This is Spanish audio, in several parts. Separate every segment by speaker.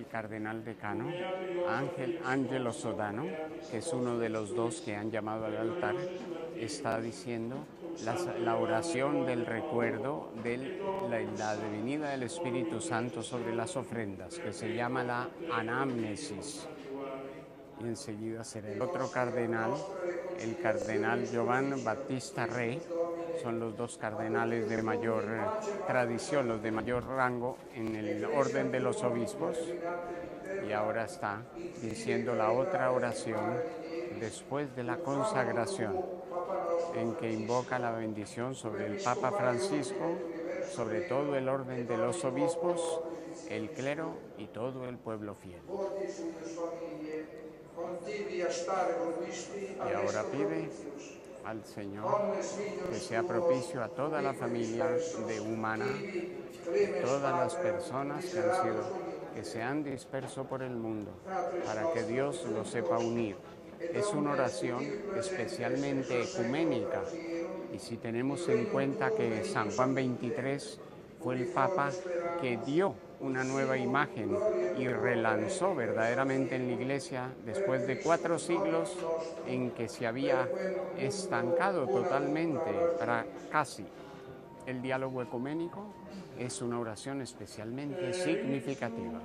Speaker 1: cardenal decano, Angelo Sodano, que es uno de los dos que han llamado al altar, está diciendo la oración del recuerdo de la venida del Espíritu Santo sobre las ofrendas, que se llama la anamnesis. Y enseguida será el otro cardenal, el cardenal Giovanni Battista Re. Son los dos cardenales de mayor tradición, los de mayor rango en el orden de los obispos. Y ahora está diciendo la otra oración después de la consagración, en que invoca la bendición sobre el Papa Francisco, sobre todo el orden de los obispos, el clero y todo el pueblo fiel. Y ahora pide al Señor que sea propicio a toda la familia humana, todas las personas que se han disperso por el mundo, para que Dios los sepa unir. Es una oración especialmente ecuménica, y si tenemos en cuenta que San Juan XXIII fue el Papa que dio una nueva imagen y relanzó verdaderamente en la Iglesia después de 4 siglos en que se había estancado totalmente para casi el diálogo ecuménico, es una oración especialmente significativa.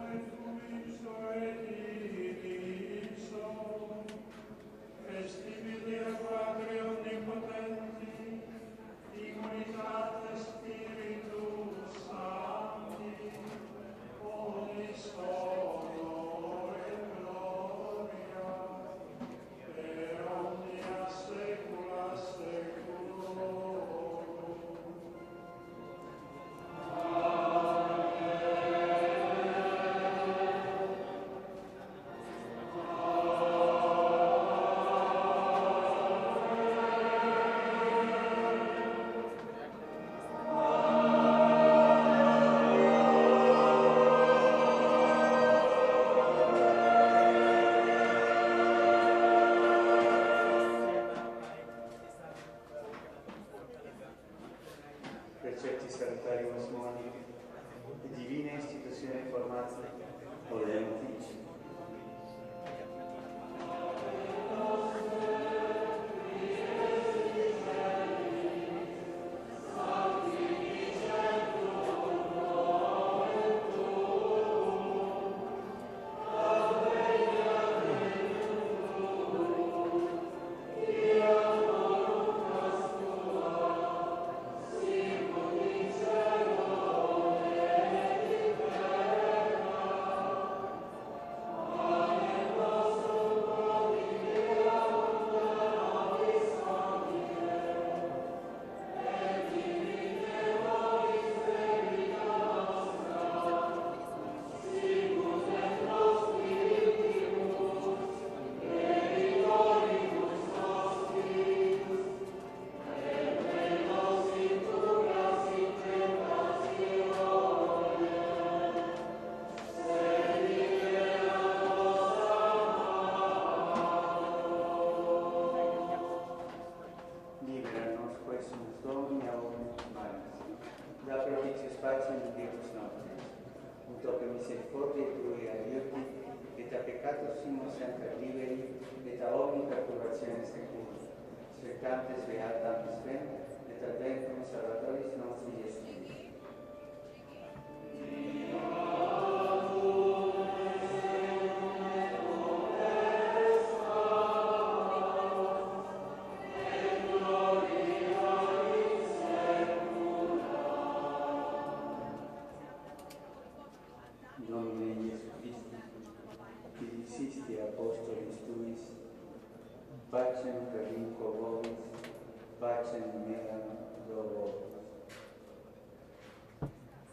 Speaker 2: Precetti salutari osmoni, divina istituzione formata, Olentici. Pacem carinco vobis, pacem meam do vobis.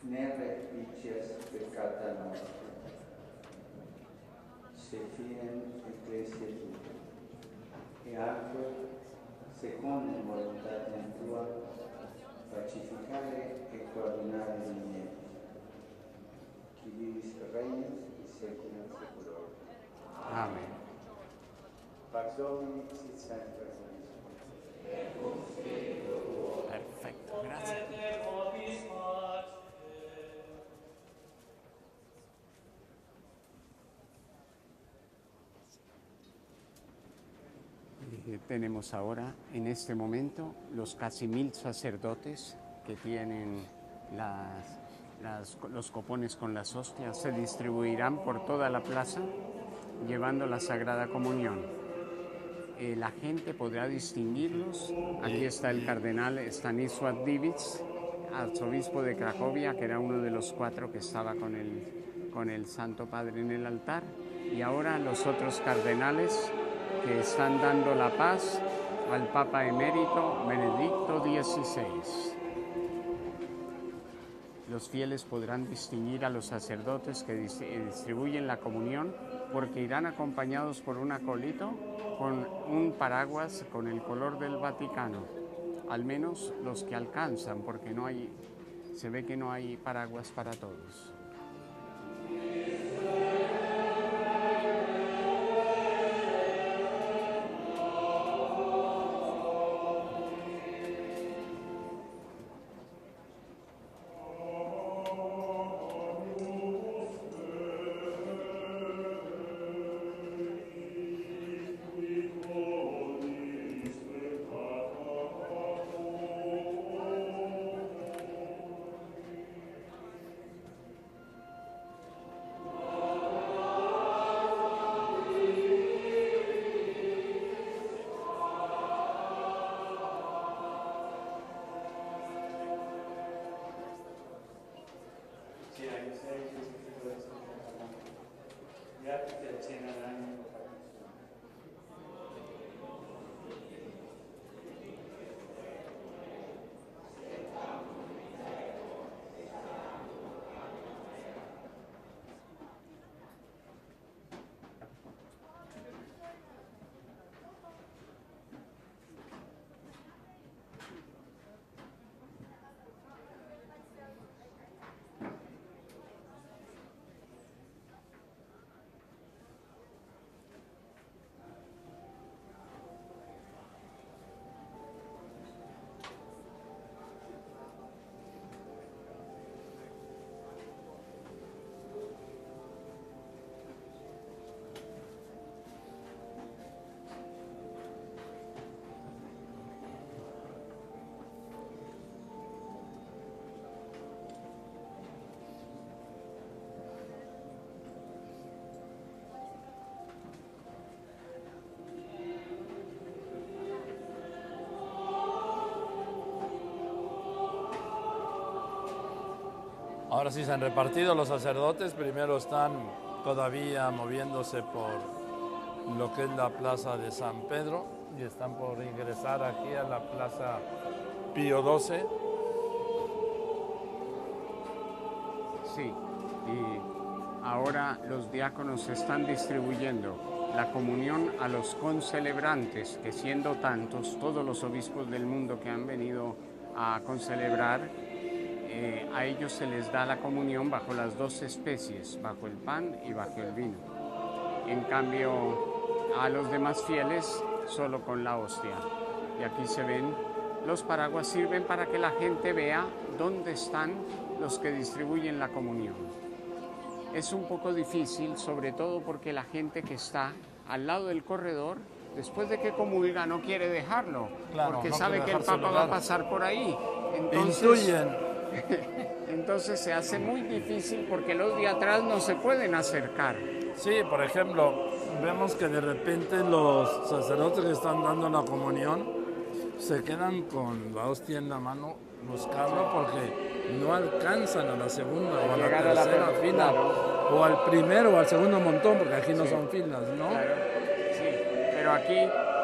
Speaker 2: Ne requicias peccata nostra, se finem ecclesia tua, e anque, secundum voluntatem tua, pacificare e coordinare l'unione, qui vivis regnas in saecula saeculorum.
Speaker 1: Amén.
Speaker 2: Pax Domini sit semper con vos.
Speaker 1: Perfecto, gracias. Tenemos ahora, en este momento, los casi 1000 sacerdotes que tienen los copones con las hostias, se distribuirán por toda la plaza llevando la Sagrada Comunión. La gente podrá distinguirlos. Aquí está el cardenal Stanisław Diewicz, arzobispo de Cracovia, que era uno de los 4 que estaba con el Santo Padre en el altar. Y ahora los otros cardenales que están dando la paz al Papa Emérito Benedicto XVI. Los fieles podrán distinguir a los sacerdotes que distribuyen la comunión porque irán acompañados por un acólito con un paraguas con el color del Vaticano, al menos los que alcanzan, porque se ve que no hay paraguas para todos.
Speaker 3: Ahora sí se han repartido los sacerdotes, primero están todavía moviéndose por lo que es la plaza de San Pedro y están por ingresar aquí a la plaza Pío XII.
Speaker 1: Sí, y ahora los diáconos están distribuyendo la comunión a los concelebrantes, que siendo tantos, todos los obispos del mundo que han venido a concelebrar, a ellos se les da la comunión bajo las 2 especies, bajo el pan y bajo el vino. En cambio, a los demás fieles, solo con la hostia. Y aquí se ven, los paraguas sirven para que la gente vea dónde están los que distribuyen la comunión. Es un poco difícil, sobre todo porque la gente que está al lado del corredor, después de que comulga, no quiere dejarlo,
Speaker 3: Claro,
Speaker 1: porque
Speaker 3: no
Speaker 1: sabe que el Papa va a pasar por ahí. Entonces se hace muy difícil porque los de atrás no se pueden acercar.
Speaker 3: Sí, por ejemplo, vemos que de repente los sacerdotes que están dando la comunión se quedan con la hostia en la mano buscando porque no alcanzan a la segunda o a la tercera fila, claro, o al primero o al segundo montón, porque aquí no son filas, ¿no?
Speaker 1: Claro, sí, pero aquí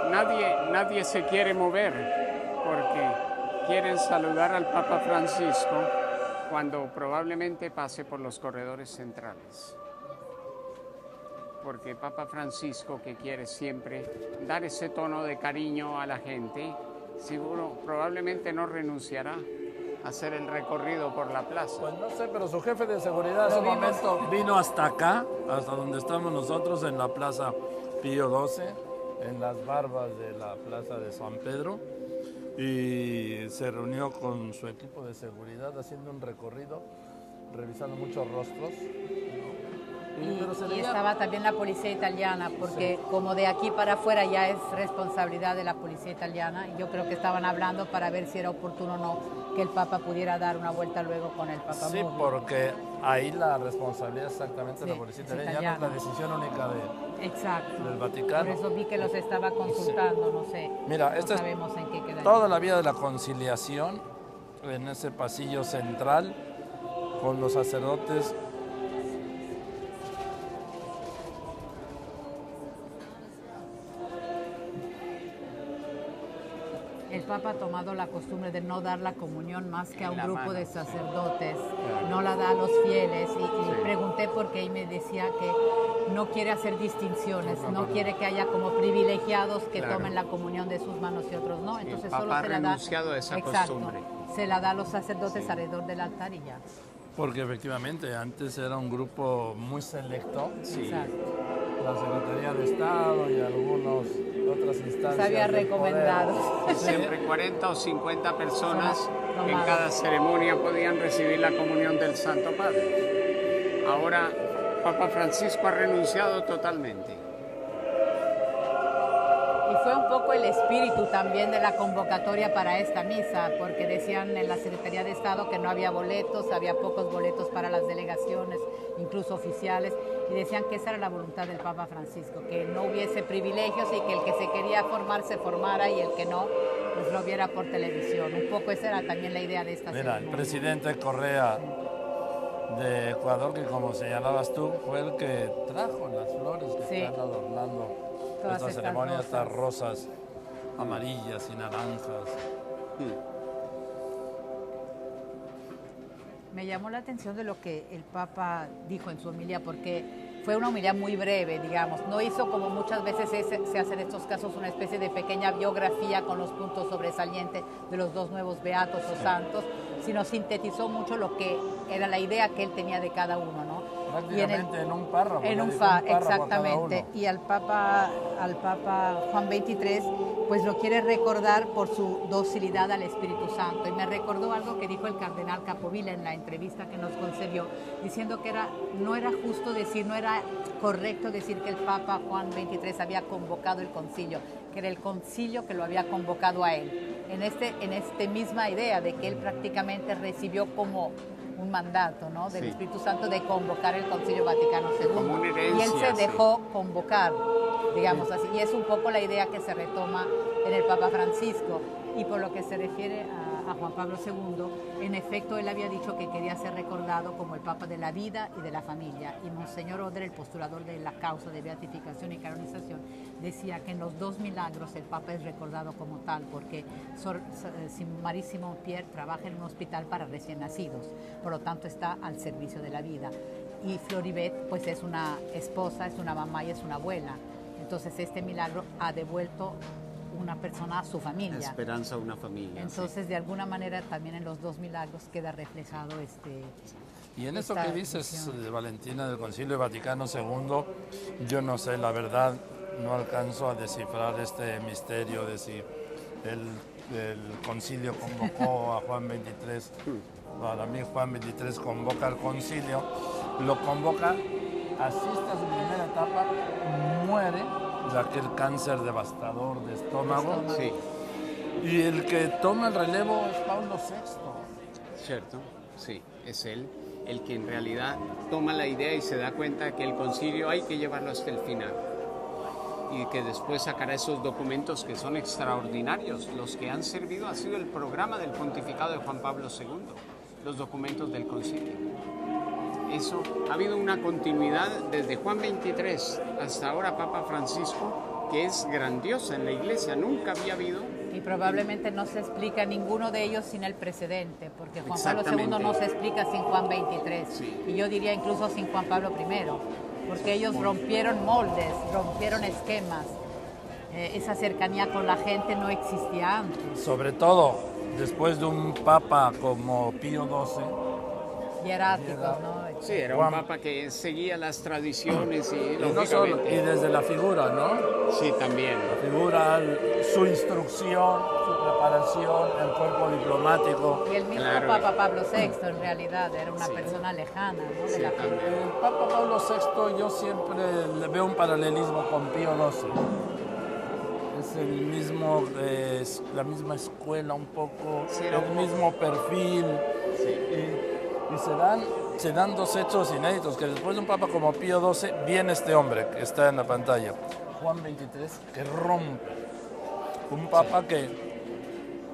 Speaker 1: nadie se quiere mover porque quieren saludar al Papa Francisco cuando probablemente pase por los corredores centrales. Porque Papa Francisco, que quiere siempre dar ese tono de cariño a la gente, probablemente no renunciará a hacer el recorrido por la plaza.
Speaker 3: Pues no sé, pero su jefe de seguridad en un momento vino hasta acá, hasta donde estamos nosotros, en la plaza Pío XII, en las barbas de la plaza de San Pedro, y se reunió con su equipo de seguridad haciendo un recorrido, revisando muchos rostros, y pero se
Speaker 4: Y
Speaker 3: veía...
Speaker 4: estaba también la policía italiana, porque como de aquí para afuera ya es responsabilidad de la policía italiana, y yo creo que estaban hablando para ver si era oportuno o no que el Papa pudiera dar una vuelta luego con el Papa
Speaker 3: Sí,
Speaker 4: móvil.
Speaker 3: porque ahí la responsabilidad exactamente de
Speaker 4: Sí,
Speaker 3: la policía
Speaker 4: es
Speaker 3: italiana, ya no es la
Speaker 4: italiana.
Speaker 3: decisión única de...
Speaker 4: Exacto.
Speaker 3: del Vaticano.
Speaker 4: Por eso vi que los estaba consultando, no sé.
Speaker 3: Mira,
Speaker 4: no
Speaker 3: esta es
Speaker 4: sabemos en qué queda.
Speaker 3: toda la vía de la conciliación en ese pasillo central con los sacerdotes.
Speaker 4: El Papa ha tomado la costumbre de no dar la comunión más que a un
Speaker 1: En la
Speaker 4: grupo
Speaker 1: mano,
Speaker 4: de
Speaker 1: sí.
Speaker 4: sacerdotes,
Speaker 1: Claro.
Speaker 4: no la da a los fieles y
Speaker 1: Sí.
Speaker 4: pregunté por qué y me decía que no quiere hacer distinciones, no quiere que haya como privilegiados que
Speaker 1: Claro.
Speaker 4: tomen la comunión de sus manos y otros no, entonces
Speaker 1: Papa
Speaker 4: solo
Speaker 1: ha
Speaker 4: se la da.
Speaker 1: renunciado a esa
Speaker 4: Exacto,
Speaker 1: costumbre.
Speaker 4: se la da a los sacerdotes alrededor del altar y ya.
Speaker 3: Porque efectivamente antes era un grupo muy selecto,
Speaker 1: Sí.
Speaker 4: Exacto.
Speaker 3: la Secretaría de Estado y algunas otras instancias.
Speaker 4: había
Speaker 3: del poder.
Speaker 4: recomendado.
Speaker 3: Sí,
Speaker 1: Siempre 40 o 50 personas
Speaker 4: No
Speaker 1: en
Speaker 4: más.
Speaker 1: cada ceremonia podían recibir la comunión del Santo Padre. Ahora Papa Francisco ha renunciado totalmente.
Speaker 4: Y fue un poco el espíritu también de la convocatoria para esta misa, porque decían en la Secretaría de Estado que no había boletos, había pocos boletos para las delegaciones, incluso oficiales, y decían que esa era la voluntad del Papa Francisco, que no hubiese privilegios y que el que se quería formar se formara y el que no, pues lo viera por televisión. Un poco esa era también la idea de esta
Speaker 3: Mira, el
Speaker 4: ceremonia.
Speaker 3: presidente Correa de Ecuador, que como señalabas tú, fue el que trajo las flores que
Speaker 4: Sí.
Speaker 3: están adornando
Speaker 4: Todas
Speaker 3: esta
Speaker 4: estas
Speaker 3: ceremonia, estas
Speaker 4: rosas.
Speaker 3: rosas amarillas y naranjas.
Speaker 4: Me llamó la atención de lo que el Papa dijo en su homilía, porque fue una homilía muy breve, digamos. No hizo como muchas veces se hace en estos casos una especie de pequeña biografía con los puntos sobresalientes de los dos nuevos beatos o santos, sino sintetizó mucho lo que era la idea que él tenía de cada uno, ¿no?
Speaker 3: Prácticamente en un párrafo.
Speaker 4: En un
Speaker 3: párrafo a cada
Speaker 4: exactamente.
Speaker 3: uno.
Speaker 4: Y al Papa Juan XXIII, pues lo quiere recordar por su docilidad al Espíritu Santo. Y me recordó algo que dijo el cardenal Capovilla en la entrevista que nos concedió, diciendo que no era justo decir, no era correcto decir que el Papa Juan XXIII había convocado el concilio, que era el concilio que lo había convocado a él. En esta misma idea de que él prácticamente recibió como un mandato, ¿no?, del
Speaker 1: Sí.
Speaker 4: Espíritu Santo de convocar el Concilio Vaticano II.
Speaker 1: Como una
Speaker 4: y
Speaker 1: herencia,
Speaker 4: él se
Speaker 1: sí.
Speaker 4: dejó convocar, digamos así. Y es un poco la idea que se retoma en el Papa Francisco. Y por lo que se refiere a Juan Pablo II, en efecto él había dicho que quería ser recordado como el Papa de la vida y de la familia. Y Monseñor Oder, el postulador de la causa de beatificación y canonización, decía que en los dos milagros el Papa es recordado como tal, porque Marie Simon Pierre trabaja en un hospital para recién nacidos, por lo tanto está al servicio de la vida. Y Floribet pues es una esposa, es una mamá y es una abuela. Entonces este milagro ha devuelto una persona a su familia.
Speaker 1: Esperanza a una familia.
Speaker 4: Entonces, de alguna manera, también en los dos milagros queda reflejado
Speaker 3: Y en eso
Speaker 4: esta
Speaker 3: que dices,
Speaker 4: visión.
Speaker 3: Valentina, del Concilio Vaticano II, yo no sé, la verdad, no alcanzo a descifrar este misterio de si el concilio convocó a Juan XXIII. Para mí Juan XXIII convoca al concilio, lo convoca, asiste a su primera etapa, muere de aquel cáncer devastador de estómago.
Speaker 1: Sí,
Speaker 3: Y el que toma el relevo es Pablo VI.
Speaker 1: cierto, sí, es él el que en realidad toma la idea y se da cuenta que el concilio hay que llevarlo hasta el final y que después sacará esos documentos que son extraordinarios. Los que han servido ha sido el programa del pontificado de Juan Pablo II, los documentos del concilio. Eso, ha habido una continuidad desde Juan XXIII hasta ahora Papa Francisco que es grandiosa en la Iglesia, nunca había habido.
Speaker 4: Y probablemente no se explica ninguno de ellos sin el precedente, porque Juan Pablo II
Speaker 1: Exactamente.
Speaker 4: no se explica sin Juan XXIII.
Speaker 1: Sí.
Speaker 4: Y yo diría incluso sin Juan Pablo I, porque ellos rompieron moldes, rompieron esquemas. Esa cercanía con la gente no existía antes.
Speaker 3: Sobre todo después de un papa como Pío XII,
Speaker 4: Hieráticos, ¿no?
Speaker 1: Sí, era un papa que seguía las tradiciones y
Speaker 3: Y no solo, y desde la figura, ¿no?
Speaker 1: Sí, también.
Speaker 3: La figura, su instrucción, su preparación, el cuerpo diplomático.
Speaker 4: Y el mismo
Speaker 1: Claro.
Speaker 4: Papa Pablo VI en realidad era una persona lejana, ¿no? De la
Speaker 1: también.
Speaker 3: El Papa Pablo VI yo siempre le veo un paralelismo con Pío XII. Es el mismo, la misma escuela un poco,
Speaker 1: Sí, era
Speaker 3: el
Speaker 1: un
Speaker 3: mismo perfil. Y se dan dos hechos inéditos, que después de un papa como Pío XII viene este hombre que está en la pantalla, Juan XXIII, que rompe. Un papa que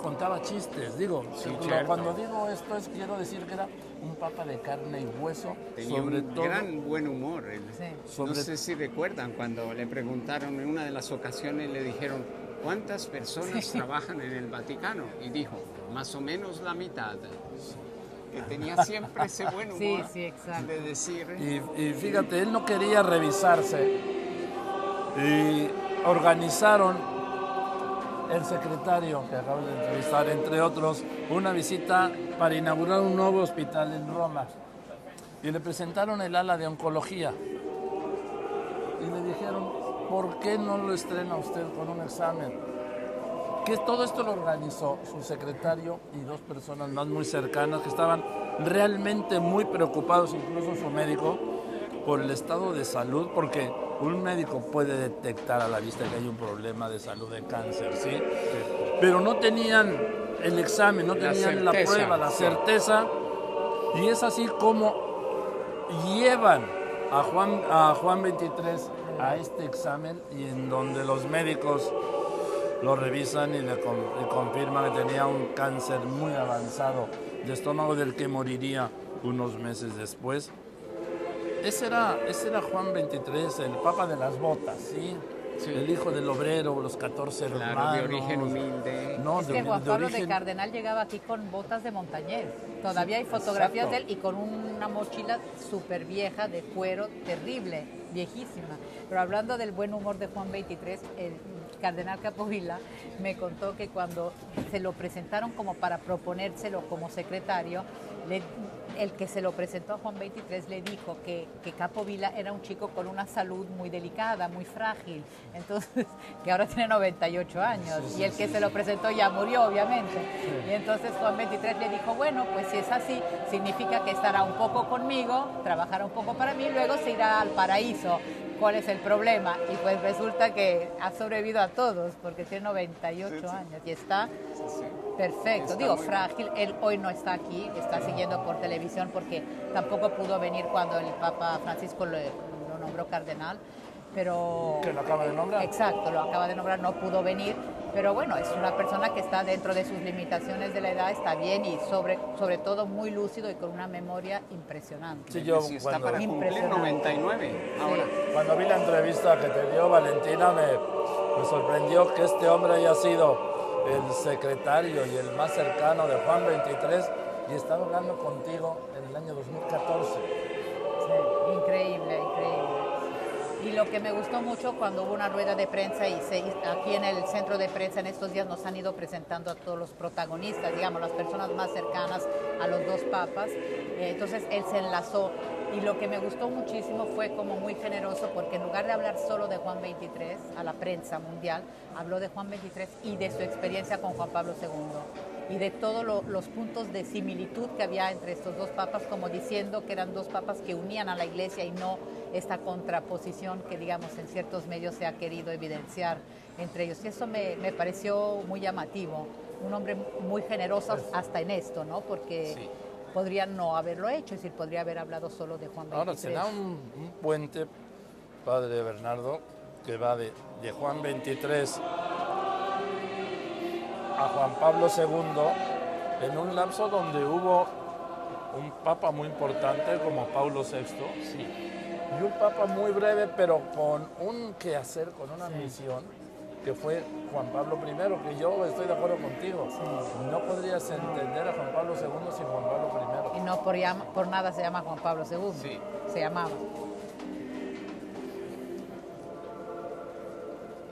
Speaker 3: contaba chistes, digo,
Speaker 1: cierto.
Speaker 3: cuando digo esto quiero decir que era un papa de carne y hueso,
Speaker 1: Tenía
Speaker 3: sobre
Speaker 1: un
Speaker 3: todo.
Speaker 1: gran buen humor.
Speaker 4: Sí.
Speaker 1: No sé si recuerdan cuando le preguntaron en una de las ocasiones, le dijeron, ¿cuántas personas trabajan en el Vaticano? Y dijo, más o menos la mitad. Que tenía siempre ese buen humor
Speaker 4: Sí, exacto.
Speaker 1: de decir...
Speaker 3: Y fíjate, él no quería revisarse y organizaron el secretario que acabo de entrevistar, entre otros, una visita para inaugurar un nuevo hospital en Roma. Y le presentaron el ala de oncología. Y le dijeron, ¿por qué no lo estrena usted con un examen? Que todo esto lo organizó su secretario y dos personas más muy cercanas que estaban realmente muy preocupados, incluso su médico, por el estado de salud, porque un médico puede detectar a la vista que hay un problema de salud de cáncer, ¿sí? Pero no tenían el examen, no tenían la prueba, la certeza, y es así como llevan a Juan XXIII a este examen y en donde los médicos lo revisan y le confirman que tenía un cáncer muy avanzado de estómago del que moriría unos meses después. Ese era Juan XXIII, el papa de las botas, ¿sí? Sí. El hijo del obrero, los 14 hermanos.
Speaker 1: de origen humilde.
Speaker 4: No, es que Juan Pablo de Cardenal llegaba aquí con botas de montañés. Todavía hay fotografías de él y con una mochila súper vieja de cuero, terrible, viejísima. Pero hablando del buen humor de Juan XXIII, el cardenal Capovilla me contó que cuando se lo presentaron como para proponérselo como secretario, el que se lo presentó a Juan XXIII le dijo que Capovilla era un chico con una salud muy delicada, muy frágil, entonces que ahora tiene 98 años y el que se lo presentó ya murió, obviamente. Y entonces Juan XXIII le dijo, bueno, pues si es así, significa que estará un poco conmigo, trabajará un poco para mí, luego se irá al paraíso. ¿Cuál es el problema? Y pues resulta que ha sobrevivido a todos, porque tiene 98 años y está perfecto. Digo, frágil, él hoy no está aquí, está siguiendo por televisión porque tampoco pudo venir cuando el Papa Francisco lo nombró cardenal, pero...
Speaker 3: ¿Que lo acaba de nombrar?
Speaker 4: Exacto, lo acaba de nombrar, no pudo venir, pero bueno, es una persona que está dentro de sus limitaciones de la edad, está bien y sobre todo muy lúcido y con una memoria impresionante.
Speaker 3: Sí, yo
Speaker 1: está para cumplir 99 ahora.
Speaker 3: Cuando vi la entrevista que te dio Valentina, me sorprendió que este hombre haya sido el secretario y el más cercano de Juan XXIII y estaba hablando contigo en el año 2014.
Speaker 4: Sí, increíble, increíble. Y lo que me gustó mucho cuando hubo una rueda de prensa y aquí en el centro de prensa en estos días nos han ido presentando a todos los protagonistas, digamos, las personas más cercanas a los dos papas. Entonces él se enlazó y lo que me gustó muchísimo fue como muy generoso porque en lugar de hablar solo de Juan XXIII a la prensa mundial, habló de Juan XXIII y de su experiencia con Juan Pablo II y de todos los puntos de similitud que había entre estos dos papas, como diciendo que eran dos papas que unían a la Iglesia y no esta contraposición que, digamos, en ciertos medios se ha querido evidenciar entre ellos. Y eso me pareció muy llamativo. Un hombre muy generoso hasta en esto, ¿no? Porque podría no haberlo hecho, es decir, podría haber hablado solo de Juan XXIII.
Speaker 3: Ahora, será un puente, padre Bernardo, que va de Juan XXIII a Juan Pablo II en un lapso donde hubo un papa muy importante como Paulo VI y un papa muy breve pero con un quehacer, con una misión que fue Juan Pablo I, que yo estoy de acuerdo contigo. No podrías entender a Juan Pablo II sin Juan Pablo I.
Speaker 4: Y no por nada se llama Juan Pablo II, se llamaba.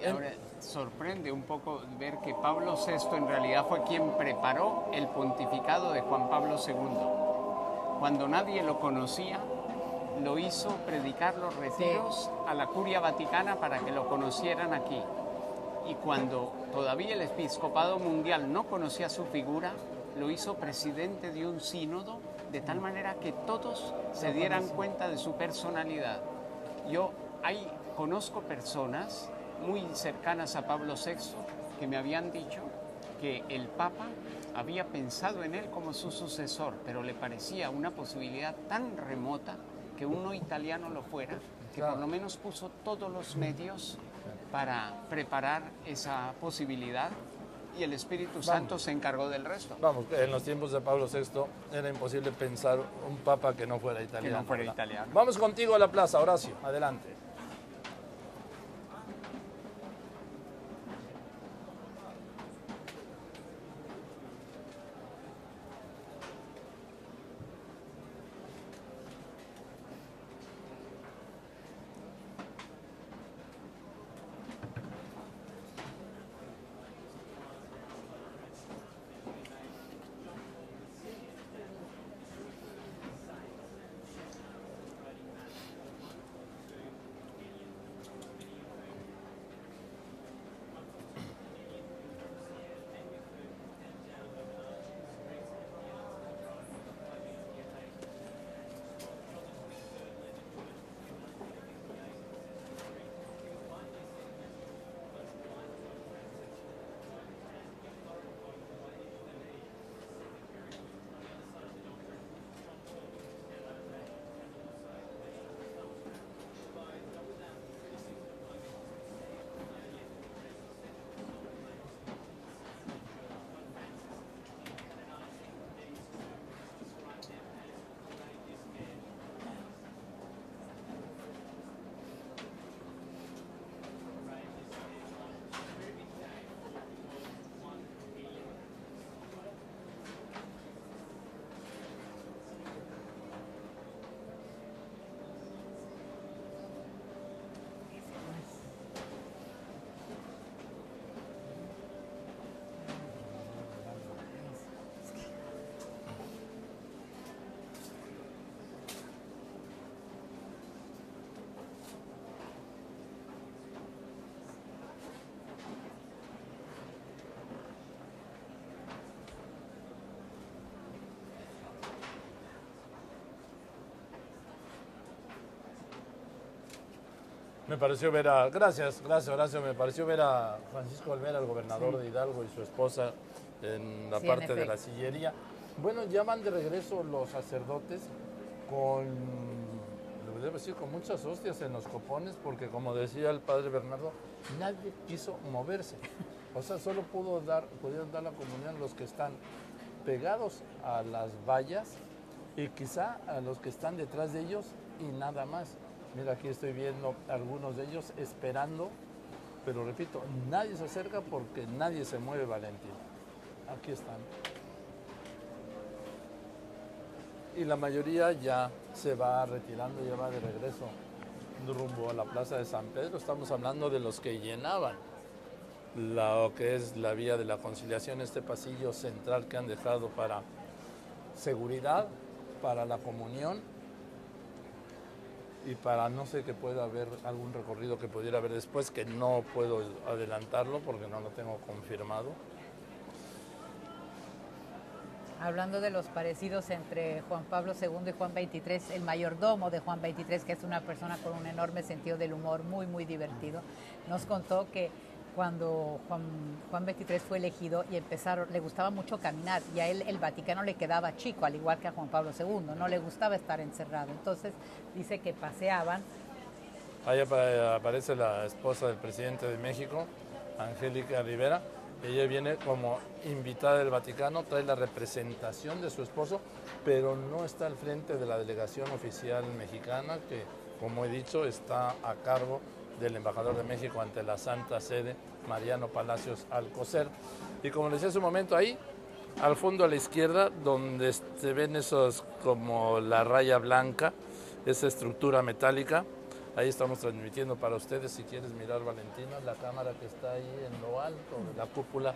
Speaker 1: Y ahora sorprende un poco ver que Pablo VI en realidad fue quien preparó el pontificado de Juan Pablo II. Cuando nadie lo conocía, lo hizo predicar los retiros a la Curia Vaticana para que lo conocieran aquí. Y cuando todavía el episcopado mundial no conocía su figura, lo hizo presidente de un sínodo, de tal manera que todos se dieran cuenta de su personalidad. Yo conozco personas muy cercanas a Pablo VI que me habían dicho que el Papa había pensado en él como su sucesor, pero le parecía una posibilidad tan remota que un no italiano lo fuera, que por lo menos puso todos los medios para preparar esa posibilidad, y el Espíritu Santo se encargó del resto.
Speaker 3: Vamos, en los tiempos de Pablo VI era imposible pensar un papa que no fuera italiano.
Speaker 1: Que no fuera italiano.
Speaker 3: Vamos contigo a la plaza, Horacio, adelante. Me pareció ver a, gracias Horacio, me pareció ver a Francisco Olvera, el gobernador de Hidalgo, y su esposa en la parte de la sillería. Bueno, ya van de regreso los sacerdotes con, debo decir, con muchas hostias en los copones, porque como decía el padre Bernardo, nadie quiso moverse. O sea, solo pudieron dar la comunión los que están pegados a las vallas y quizá a los que están detrás de ellos y nada más. Mira, aquí estoy viendo algunos de ellos esperando, pero repito, nadie se acerca porque nadie se mueve, Valentín. Aquí están. Y la mayoría ya se va retirando, ya va de regreso rumbo a la Plaza de San Pedro. Estamos hablando de los que llenaban lo que es la vía de la Conciliación, este pasillo central que han dejado para seguridad, para la comunión y para no sé que pueda haber algún recorrido que pudiera haber después, que no puedo adelantarlo porque no lo tengo confirmado.
Speaker 4: Hablando de los parecidos entre Juan Pablo II y Juan XXIII, el mayordomo de Juan XXIII, que es una persona con un enorme sentido del humor, muy, muy divertido, nos contó que cuando Juan XXIII fue elegido y le gustaba mucho caminar, y a él el Vaticano le quedaba chico, al igual que a Juan Pablo II, no le gustaba estar encerrado. Entonces dice que paseaban.
Speaker 3: Ahí aparece la esposa del presidente de México, Angélica Rivera. Ella viene como invitada del Vaticano, trae la representación de su esposo, pero no está al frente de la delegación oficial mexicana, que, como he dicho, está a cargo del embajador de México ante la Santa Sede, Mariano Palacios Alcocer. Y como les decía hace un momento, ahí, al fondo a la izquierda, donde se ven esos como la raya blanca, esa estructura metálica, ahí estamos transmitiendo para ustedes. Si quieres mirar, Valentina, la cámara que está ahí en lo alto de la cúpula